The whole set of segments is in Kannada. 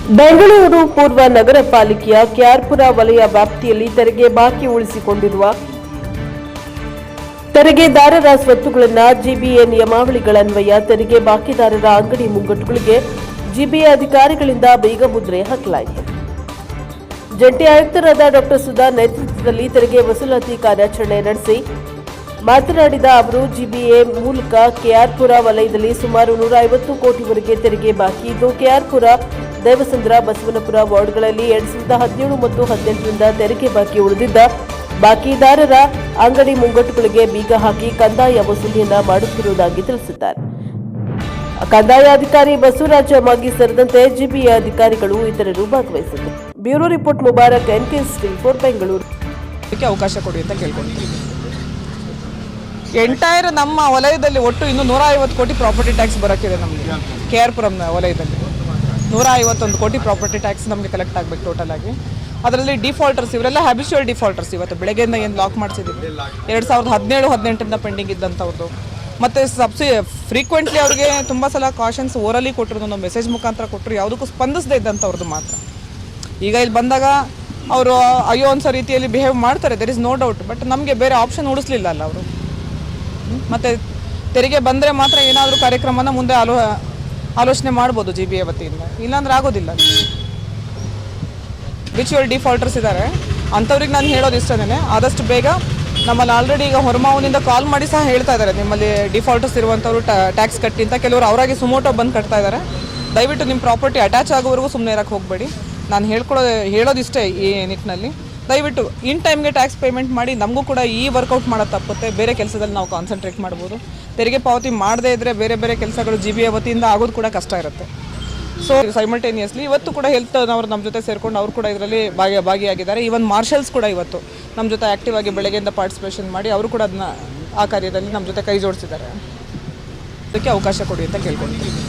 ಬೆಂಗಳೂರು ಪೂರ್ವ ನಗರ ಪಾಲಿಕೆಯ ಕೆಆರ್ಪುರ ವಲಯ ವ್ಯಾಪ್ತಿಯಲ್ಲಿ ತೆರಿಗೆ ಬಾಕಿ ಉಳಿಸಿಕೊಂಡಿರುವ ತೆರಿಗೆದಾರರ ಸ್ವತ್ತುಗಳನ್ನು ಜಿಬಿಎ ನಿಯಮಾವಳಿಗಳನ್ವಯ ತೆರಿಗೆ ಬಾಕಿದಾರರ ಅಂಗಡಿ ಮುಂಗಟ್ಟುಗಳಿಗೆ ಜಿಬಿಎ ಅಧಿಕಾರಿಗಳಿಂದ ಬೇಗ ಮುದ್ರೆ ಹಾಕಲಾಯಿತು. ಜಂಟಿ ಆಯುಕ್ತರಾದ ಡಾ ಸುಧಾ ನೇತೃತ್ವದಲ್ಲಿ ತೆರಿಗೆ ವಸೂಲಾತಿ ಕಾರ್ಯಾಚರಣೆ ನಡೆಸಿ ಮಾತನಾಡಿದ ಅವರು, ಜಿಬಿಎ ಮೂಲಕ ಕೆಆರ್ಪುರ ವಲಯದಲ್ಲಿ ಸುಮಾರು 150 ಕೋಟಿವರೆಗೆ ತೆರಿಗೆ ಬಾಕಿ ಇದ್ದು, ಕೆಆರ್ಪುರ, ದೇವಸಂದ್ರ, ಬಸವನಪುರ ವಾರ್ಡ್ಗಳಲ್ಲಿ 2017 ಮತ್ತು 18ರಿಂದ ತೆರಿಗೆ ಬಾಕಿ ಉಳಿದಿದ್ದ ಬಾಕಿದಾರರ ಅಂಗಡಿ ಮುಂಗಟ್ಟುಗಳಿಗೆ ಬೀಗ ಹಾಕಿ ಕಂದಾಯ ವಸೂಲಿಯನ್ನ ಮಾಡುತ್ತಿರುವುದಾಗಿ ತಿಳಿಸಿದ್ದಾರೆ. ಕಂದಾಯ ಅಧಿಕಾರಿ ಬಸವರಾಜ ಮಾಗಿ ಸೇರಿದಂತೆ ಜಿಬಿಎ ಅಧಿಕಾರಿಗಳು ಇತರರು ಭಾಗವಹಿಸಿದ್ದರು. Bureau report Mubarak, NK-4 Bengaluru. ಅವಕಾಶ ಕೊಡಿ ಅಂತ ಕೇಳ್ಕೊಂಡಿದ್ದೀವಿ. ಎಂಟೈರ್ ನಮ್ಮ ವಲಯದಲ್ಲಿ ಒಟ್ಟು ಇನ್ನು 150 ಕೋಟಿ ಪ್ರಾಪರ್ಟಿ ಟ್ಯಾಕ್ಸ್ ಬರೋಕ್ಕಿದೆ. ನಮಗೆ ಕೆಆರ್ಪುರಂ ವಲಯದಲ್ಲಿ 151 ಕೋಟಿ ಪ್ರಾಪರ್ಟಿ ಟ್ಯಾಕ್ಸ್ ನಮಗೆ ಕಲೆಕ್ಟ್ ಆಗಬೇಕು ಟೋಟಲ್ ಆಗಿ. ಅದರಲ್ಲಿ ಡಿಫಾಲ್ಟರ್ಸ್, ಇವರೆಲ್ಲ ಹ್ಯಾಬಿಚುವಲ್ ಡಿಫಾಲ್ಟರ್ಸ್. ಇವತ್ತು ಬೆಳಗ್ಗೆಯಿಂದ ಏನು ಲಾಕ್ ಮಾಡಿಸಿದ್ದೀವಿ 2017-18 ಪೆಂಡಿಂಗ್ ಇದ್ದಂಥವ್ರದ್ದು. ಮತ್ತು ಫ್ರೀಕ್ವೆಂಟ್ಲಿ ಅವ್ರಿಗೆ ತುಂಬ ಸಲ ಕಾಷನ್ಸ್ ಓರಲಿ ಕೊಟ್ಟರು, ನಾವು ಮೆಸೇಜ್ ಮುಖಾಂತರ ಕೊಟ್ಟರು, ಯಾವುದಕ್ಕೂ ಸ್ಪಂದಿಸದೇ ಇದ್ದಂಥವ್ರದ್ದು ಮಾತ್ರ. ಈಗ ಇಲ್ಲಿ ಬಂದಾಗ ಅವರು ಅಯ್ಯೋ ಅನ್ಸೋ ರೀತಿಯಲ್ಲಿ ಬಿಹೇವ್ ಮಾಡ್ತಾರೆ, there is no doubt. But ನಮಗೆ ಬೇರೆ ಆಪ್ಷನ್ ಉಳಿಸ್ಲಿಲ್ಲ ಅಲ್ಲ ಅವರು. ಮತ್ತು ತೆರಿಗೆ ಬಂದರೆ ಮಾತ್ರ ಏನಾದರೂ ಕಾರ್ಯಕ್ರಮನ ಮುಂದೆ ಆಲೋಚನೆ ಮಾಡ್ಬೋದು ಜಿಬಿಎ ವತಿಯಿಂದ, ಇಲ್ಲಾಂದ್ರೆ ಆಗೋದಿಲ್ಲ. ವಿಚುವಲ್ ಡಿಫಾಲ್ಟರ್ಸ್ ಇದ್ದಾರೆ, ಅಂಥವ್ರಿಗೆ ನಾನು ಹೇಳೋದು ಇಷ್ಟನೇ, ಆದಷ್ಟು ಬೇಗ ನಮ್ಮಲ್ಲಿ ಆಲ್ರೆಡಿ ಈಗ ಹೊರಮಾವಿನಿಂದ ಕಾಲ್ ಮಾಡಿ ಸಹ ಹೇಳ್ತಾ ಇದ್ದಾರೆ, ನಿಮ್ಮಲ್ಲಿ ಡಿಫಾಲ್ಟರ್ಸ್ ಇರುವಂಥವ್ರು ಟ್ಯಾಕ್ಸ್ ಕಟ್ಟಿ ಅಂತ. ಕೆಲವರು ಅವರಾಗಿ ಸುಮೋಟೋ ಬಂದು ಕಟ್ತಾ ಇದ್ದಾರೆ. ದಯವಿಟ್ಟು ನಿಮ್ಮ ಪ್ರಾಪರ್ಟಿ ಅಟ್ಯಾಚ್ ಆಗೋವರೆಗೂ ಸುಮ್ಮನೆ ಇರೋಕ್ಕೆ ಹೋಗಬೇಡಿ. ನಾನು ಹೇಳೋದಿಷ್ಟೇ ಈ ನಿಟ್ಟಿನಲ್ಲಿ. ದಯವಿಟ್ಟು ಇನ್ ಟೈಮ್ಗೆ ಟ್ಯಾಕ್ಸ್ ಪೇಮೆಂಟ್ ಮಾಡಿ. ನಮಗೂ ಕೂಡ ಈ ವರ್ಕೌಟ್ ಮಾಡೋದು ತಪ್ಪುತ್ತೆ, ಬೇರೆ ಕೆಲಸದಲ್ಲಿ ನಾವು ಕಾನ್ಸಂಟ್ರೇಟ್ ಮಾಡ್ಬೋದು. ತೆರಿಗೆ ಪಾವತಿ ಮಾಡದೇ ಇದ್ದರೆ ಬೇರೆ ಬೇರೆ ಕೆಲಸಗಳು ಜಿಬಿಎ ವತಿಯಿಂದ ಆಗೋದು ಕೂಡ ಕಷ್ಟ ಇರುತ್ತೆ. ಸೊ ಸೈಮಲ್ಟೇನಿಯಸ್ಲಿ ಇವತ್ತು ಕೂಡ ಹೆಲ್ತ್ ಅವರು ನಮ್ಮ ಜೊತೆ ಸೇರಿಕೊಂಡು ಅವರು ಕೂಡ ಇದರಲ್ಲಿ ಭಾಗಿಯಾಗಿದ್ದಾರೆ. ಈವನ್ ಮಾರ್ಷಲ್ಸ್ ಕೂಡ ಇವತ್ತು ನಮ್ಮ ಜೊತೆ ಆ್ಯಕ್ಟಿವ್ ಆಗಿ ಬೆಳಗ್ಗೆಯಿಂದ ಪಾರ್ಟಿಸಿಪೇಷನ್ ಮಾಡಿ ಅವರು ಕೂಡ ಅದನ್ನ ಆ ಕಾರ್ಯದಲ್ಲಿ ನಮ್ಮ ಜೊತೆ ಕೈ ಜೋಡಿಸಿದ್ದಾರೆ. ಅದಕ್ಕೆ ಅವಕಾಶ ಕೊಡಿ ಅಂತ ಕೇಳ್ಕೊಂಡಿದ್ದೀವಿ.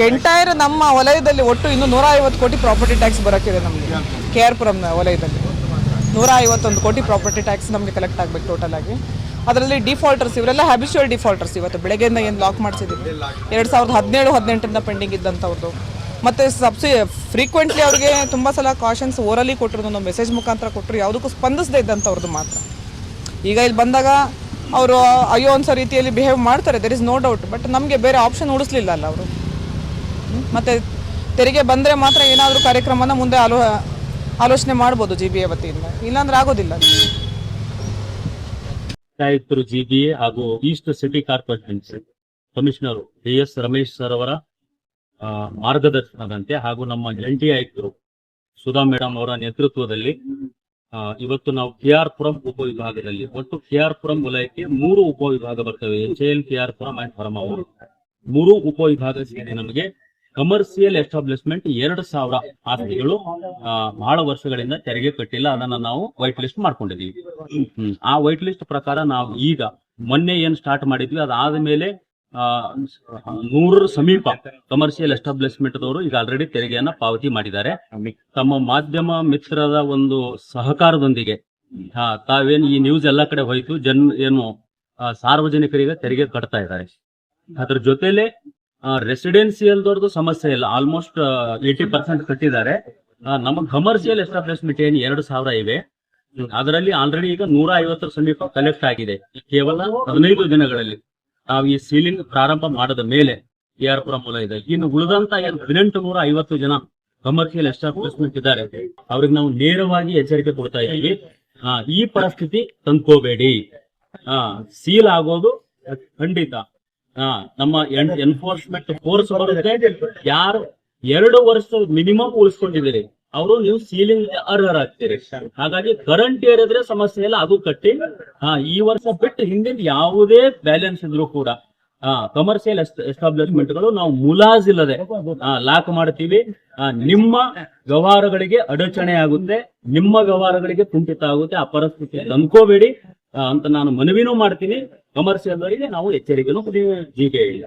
ಎಂಟೈರ್ ನಮ್ಮ ವಲಯದಲ್ಲಿ ಒಟ್ಟು ಇನ್ನು 150 ಕೋಟಿ ಪ್ರಾಪರ್ಟಿ ಟ್ಯಾಕ್ಸ್ ಬರೋಕ್ಕಿದೆ. ನಮಗೆ ಕೆಆರ್ಪುರಂ ವಲಯದಲ್ಲಿ 151 ಕೋಟಿ ಪ್ರಾಪರ್ಟಿ ಟ್ಯಾಕ್ಸ್ ನಮಗೆ ಕಲೆಕ್ಟ್ ಆಗಬೇಕು ಟೋಟಲ್ ಆಗಿ. ಅದರಲ್ಲಿ ಡಿಫಾಲ್ಟರ್ಸ್, ಇವರೆಲ್ಲ ಹ್ಯಾಬಿಚುವಲ್ ಡಿಫಾಲ್ಟರ್ಸ್. ಇವತ್ತು ಬೆಳಗ್ಗೆಯಿಂದ ಏನು ಲಾಕ್ ಮಾಡಿಸಿದ್ದೀವಿ 2017-18 ಪೆಂಡಿಂಗ್ ಇದ್ದಂಥವ್ರದ್ದು. ಮತ್ತು ಫ್ರೀಕ್ವೆಂಟ್ಲಿ ಅವ್ರಿಗೆ ತುಂಬ ಸಲ ಕಾಷನ್ಸ್ ಓರಲಿ ಕೊಟ್ಟರು, ನಾವು ಮೆಸೇಜ್ ಮುಖಾಂತರ ಕೊಟ್ಟರು, ಯಾವುದಕ್ಕೂ ಸ್ಪಂದಿಸದೇ ಇದ್ದಂಥವ್ರದ್ದು ಮಾತ್ರ. ಈಗ ಇಲ್ಲಿ ಬಂದಾಗ ಅವರು ಅಯ್ಯೋ ಅನ್ಸೋ ರೀತಿಯಲ್ಲಿ ಬಿಹೇವ್ ಮಾಡ್ತಾರೆ, there is no doubt. But ನಮಗೆ ಬೇರೆ ಆಪ್ಷನ್ ಉಳಿಸ್ಲಿಲ್ಲ ಅಲ್ಲ ಅವರು. ಮತ್ತು ತೆರಿಗೆ ಬಂದರೆ ಮಾತ್ರ ಏನಾದರೂ ಕಾರ್ಯಕ್ರಮನ ಮುಂದೆ ಆಲೋಚನೆ ಮಾಡ್ಬೋದು ಜಿಬಿಎ ವತಿಯಿಂದ, ಇಲ್ಲಾಂದ್ರೆ ಆಗೋದಿಲ್ಲ. ಆಯುಕ್ತರು ಜಿಬಿಎ ಹಾಗೂ East city corporation commissioner PS Ramesh sir ಅವರ ಮಾರ್ಗದರ್ಶನದಂತೆ ಹಾಗೂ ನಮ್ಮ ಜಂಟಿ ಆಯುಕ್ತರು ಸುಧಾ ಮೇಡಮ್ ಅವರ ನೇತೃತ್ವದಲ್ಲಿ ಇವತ್ತು ನಾವು ಕೆಆರ್ಪುರಂ ಉಪವಿಭಾಗದಲ್ಲಿ, ಒಟ್ಟು ಕೆಆರ್ಪುರಂ ವಲಯಕ್ಕೆ 3 ಉಪವಿಭಾಗ ಬರ್ತವೆ. HAL, ಕೆಆರ್ಪುರಂ ಅಂಡ್ ಹೊರಮಾವು 3 ಉಪವಿಭಾಗ ಸೇರಿ ನಮಗೆ ಕಮರ್ಷಿಯಲ್ ಎಸ್ಟಾಬ್ಲಿಷ್ಮೆಂಟ್ 2000 ಆಸ್ತಿಗಳು ಬಹಳ ವರ್ಷಗಳಿಂದ ತೆರಿಗೆ ಕಟ್ಟಿಲ್ಲ. ಅದನ್ನ ನಾವು ವೈಟ್ ಲಿಸ್ಟ್ ಮಾಡ್ಕೊಂಡಿದೀವಿ. ಆ ವೈಟ್ ಲಿಸ್ಟ್ ಪ್ರಕಾರ ನಾವು ಈಗ ಮೊನ್ನೆ ಏನ್ ಸ್ಟಾರ್ಟ್ ಮಾಡಿದ್ವಿ, ಅದಾದ ಮೇಲೆ 100 ಸಮೀಪ ಕಮರ್ಷಿಯಲ್ ಎಸ್ಟಾಬ್ಲಿಷ್ಮೆಂಟ್ ದವರು ಈಗ ಆಲ್ರೆಡಿ ತೆರಿಗೆಯನ್ನ ಪಾವತಿ ಮಾಡಿದ್ದಾರೆ. ತಮ್ಮ ಮಾಧ್ಯಮ ಮಿತ್ರರ ಒಂದು ಸಹಕಾರದೊಂದಿಗೆ ತಾವೇನು ಈ ನ್ಯೂಸ್ ಎಲ್ಲ ಕಡೆ ಹೋಯ್ತು, ಏನು ಸಾರ್ವಜನಿಕರಿಗೆ ತೆರಿಗೆ ಕಟ್ತಾ ಇದ್ದಾರೆ. ಅದ್ರ ಜೊತೆಲೆ ರೆಸಿಡೆನ್ಸಿಯಲ್ ದವ್ರದ್ದು ಸಮಸ್ಯೆ ಇಲ್ಲ, ಆಲ್ಮೋಸ್ಟ್ 80% ಕಟ್ಟಿದ್ದಾರೆ. ನಮ್ಮ ಕಮರ್ಷಿಯಲ್ ಎಸ್ಟಾಬ್ಲಿಷ್ಮೆಂಟ್ ಏನು 2000 ಇವೆ, ಅದರಲ್ಲಿ ಆಲ್ರೆಡಿ ಈಗ 150 ಸಮೀಪ ಕಲೆಕ್ಟ್ ಆಗಿದೆ. ಕೇವಲ 15 ದಿನಗಳಲ್ಲಿ ನಾವು ಈ ಸೀಲಿಂಗ್ ಪ್ರಾರಂಭ ಮಾಡದ ಮೇಲೆ ಕೆಆರ್ಪುರಂ ವಲಯದ ಇನ್ನು ಉಳಿದಂತ 1850 ಜನ ಕಮರ್ಷಿಯಲ್ ಎಸ್ಟಾಬ್ಲಿಷ್ಮೆಂಟ್ ಇದ್ದಾರೆ, ಅವ್ರಿಗೆ ನಾವು ನೇರವಾಗಿ ಎಚ್ಚರಿಕೆ ಕೊಡ್ತಾ ಇದ್ದೀವಿ. ಈ ಪರಿಸ್ಥಿತಿ ತಂದ್ಕೋಬೇಡಿ, ಸೀಲ್ ಆಗೋದು ಖಂಡಿತ. ನಮ್ಮ ಎನ್ಫೋರ್ಸ್ಮೆಂಟ್ ಫೋರ್ಸ್ ಯಾರು 2 ವರ್ಷ ಮಿನಿಮಮ್ ಉಳಿಸ್ಕೊಂಡಿದ್ದೀರಿ ಅವರು ನೀವು ಸೀಲಿಂಗ್ ಅರ್ಹರಾಗ್ತೀರಿ. ಹಾಗಾಗಿ ಕರೆಂಟ್ ಇಯರ್ ಇದ್ರೆ ಸಮಸ್ಯೆ ಇಲ್ಲ, ಅದು ಕಟ್ಟಿ. ಈ ವರ್ಷ ಬಿಟ್ಟು ಹಿಂದಿನ ಯಾವುದೇ ಬ್ಯಾಲೆನ್ಸ್ ಇದ್ರು ಕೂಡ ಕಮರ್ಷಿಯಲ್ ಎಸ್ಟಾಬ್ಲಿಷ್ಮೆಂಟ್ ಗಳು ನಾವು ಮುಲಾಜಿಲ್ಲದೆ ಲಾಕ್ ಮಾಡ್ತೀವಿ. ನಿಮ್ಮ ವ್ಯವಹಾರಗಳಿಗೆ ಅಡಚಣೆ ಆಗುತ್ತೆ, ನಿಮ್ಮ ವ್ಯವಹಾರಗಳಿಗೆ ಕುಂಠಿತ ಆಗುತ್ತೆ. ಆ ಪರಿಸ್ಥಿತಿ ತಂದ್ಕೋಬೇಡಿ ಅಂತ ನಾನು ಮನವಿನೂ ಮಾಡ್ತೀನಿ. ಕಮರ್ಷಿಯಲ್ ಅವರಿಗೆ ನಾವು ಎಚ್ಚರಿಕೆನೂ ಜಿಬಿಎ ಇಲ್ಲ.